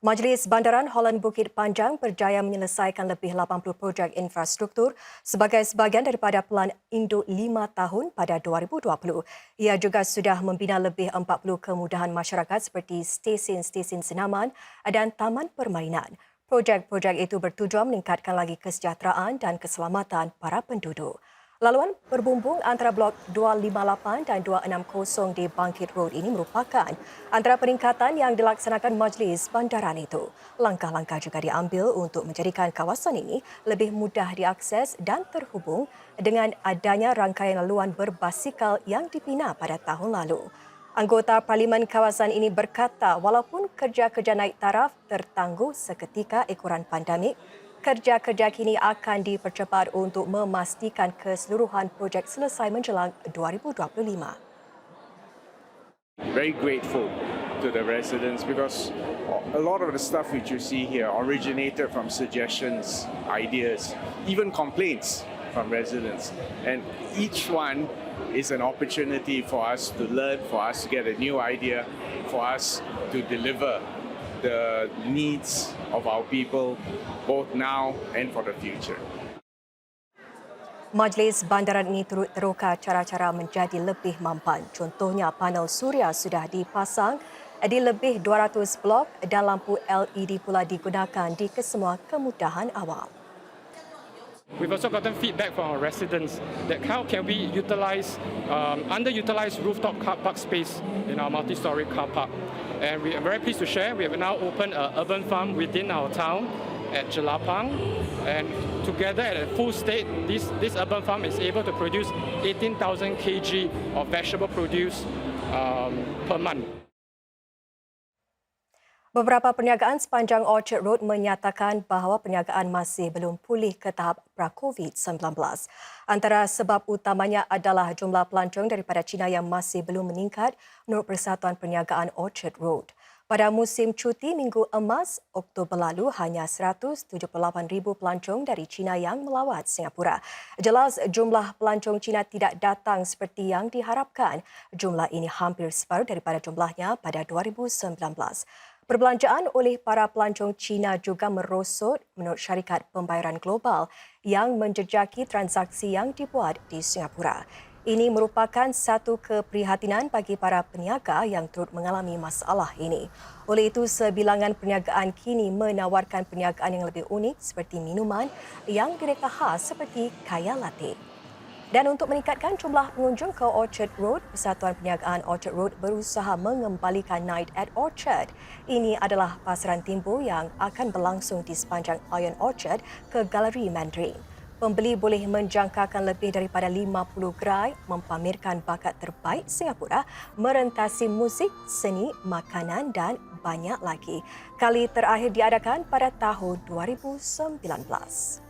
Majlis Bandaran Holland Bukit Panjang berjaya menyelesaikan lebih 80 projek infrastruktur sebagai sebahagian daripada Pelan Induk 5 tahun pada 2020. Ia juga sudah membina lebih 40 kemudahan masyarakat seperti stesen-stesen senaman dan taman permainan. Projek-projek itu bertujuan meningkatkan lagi kesejahteraan dan keselamatan para penduduk. Laluan berbumbung antara blok 258 dan 260 di Bangkit Road ini merupakan antara peningkatan yang dilaksanakan Majlis Bandaran itu. Langkah-langkah juga diambil untuk menjadikan kawasan ini lebih mudah diakses dan terhubung dengan adanya rangkaian laluan berbasikal yang dibina pada tahun lalu. Anggota Parlimen kawasan ini berkata walaupun kerja-kerja naik taraf tertangguh seketika ekoran pandemik, kerja-kerja kini akan dipercepat untuk memastikan keseluruhan projek selesai menjelang 2025. Very grateful to the residents because a lot of the stuff which you see here originated from suggestions, ideas, even complaints from residents. And each one is an opportunity for us to learn, for us to get a new idea, for us to deliver the needs of our people both now and for the future. Majlis Bandaran ini turut teroka cara-cara menjadi lebih mampan. Contohnya panel suria sudah dipasang di lebih 200 blok dan lampu LED pula digunakan di kesemua kemudahan awam. We've also gotten feedback from our residents that how can we utilize underutilized rooftop car park space in our multi-story car park. And we are very pleased to share we have now opened an urban farm within our town at Jelapang. And together at a full state, this urban farm is able to produce 18,000 kg of vegetable produce per month. Beberapa perniagaan sepanjang Orchard Road menyatakan bahawa perniagaan masih belum pulih ke tahap pra-COVID-19. Antara sebab utamanya adalah jumlah pelancong daripada China yang masih belum meningkat menurut Persatuan Perniagaan Orchard Road. Pada musim cuti Minggu Emas, Oktober lalu hanya 178,000 pelancong dari China yang melawat Singapura. Jelas jumlah pelancong China tidak datang seperti yang diharapkan. Jumlah ini hampir separuh daripada jumlahnya pada 2019. Perbelanjaan oleh para pelancong China juga merosot menurut syarikat pembayaran global yang menjejaki transaksi yang dibuat di Singapura. Ini merupakan satu keprihatinan bagi para peniaga yang turut mengalami masalah ini. Oleh itu, sebilangan perniagaan kini menawarkan perniagaan yang lebih unik seperti minuman yang direka khas seperti kaya latte. Dan untuk meningkatkan jumlah pengunjung ke Orchard Road, Persatuan Perniagaan Orchard Road berusaha mengembalikan Night at Orchard. Ini adalah pasaran timbul yang akan berlangsung di sepanjang Ion Orchard ke Galeri Mandarin. Pembeli boleh menjangkakan lebih daripada 50 gerai mempamerkan bakat terbaik Singapura, merentasi muzik, seni, makanan dan banyak lagi. Kali terakhir diadakan pada tahun 2019.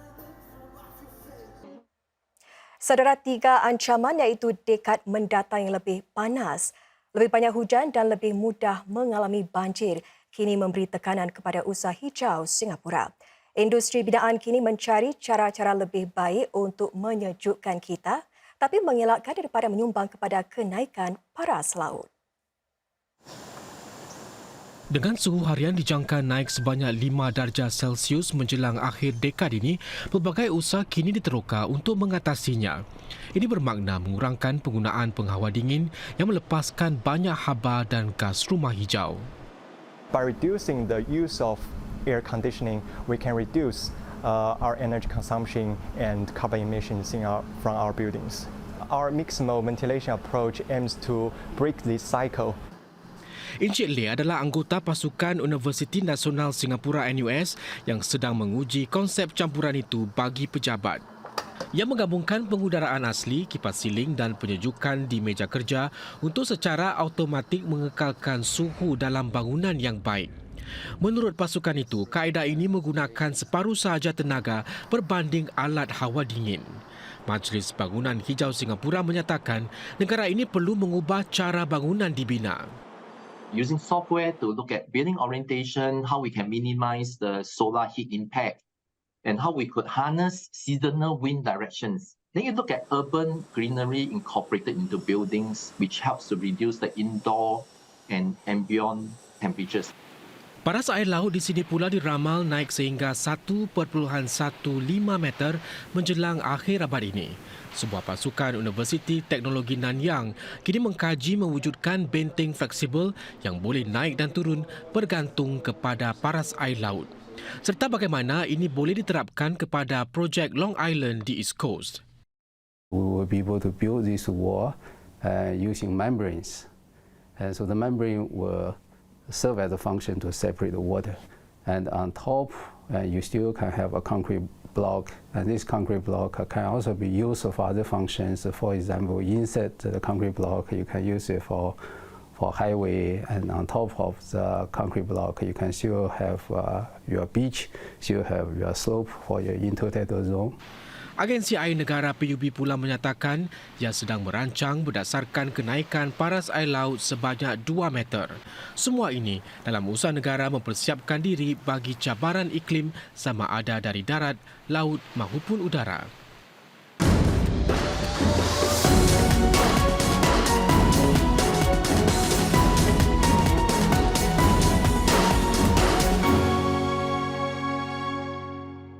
Saudara, 3 ancaman iaitu dekad mendatang yang lebih panas, lebih banyak hujan dan lebih mudah mengalami banjir kini memberi tekanan kepada usaha hijau Singapura. Industri binaan kini mencari cara-cara lebih baik untuk menyejukkan kita tapi mengelakkan daripada menyumbang kepada kenaikan paras laut. Dengan suhu harian dijangka naik sebanyak 5 darjah Celsius menjelang akhir dekad ini, pelbagai usaha kini diteroka untuk mengatasinya. Ini bermakna mengurangkan penggunaan penghawa dingin yang melepaskan banyak haba dan gas rumah hijau. By reducing the use of air conditioning, we can reduce our energy consumption and carbon emissions from our buildings. Our mixed-mode ventilation approach aims to break this cycle. Encik Lee adalah anggota pasukan Universiti Nasional Singapura NUS yang sedang menguji konsep campuran itu bagi pejabat. Ia menggabungkan pengudaraan asli, kipas siling dan penyejukan di meja kerja untuk secara automatik mengekalkan suhu dalam bangunan yang baik. Menurut pasukan itu, kaedah ini menggunakan separuh sahaja tenaga berbanding alat hawa dingin. Majlis Bangunan Hijau Singapura menyatakan negara ini perlu mengubah cara bangunan dibina. Using software to look at building orientation, how we can minimize the solar heat impact, and how we could harness seasonal wind directions. Then you look at urban greenery incorporated into buildings, which helps to reduce the indoor and ambient temperatures. Paras air laut di sini pula diramal naik sehingga 1.15 meter menjelang akhir abad ini. Sebuah pasukan Universiti Teknologi Nanyang kini mengkaji mewujudkan benteng fleksibel yang boleh naik dan turun bergantung kepada paras air laut. Serta bagaimana ini boleh diterapkan kepada projek Long Island di East Coast. We will be able to build this wall using membranes. And so the membrane will serve as a function to separate the water. And on top, you still can have a concrete block. And this concrete block can also be used for other functions. For example, inside the concrete block, you can use it for highway. And on top of the concrete block, you can still have your beach, still have your slope for your intertidal zone. Agensi Air Negara PUB pula menyatakan ia sedang merancang berdasarkan kenaikan paras air laut sebanyak 2 meter. Semua ini dalam usaha negara mempersiapkan diri bagi cabaran iklim sama ada dari darat, laut maupun udara.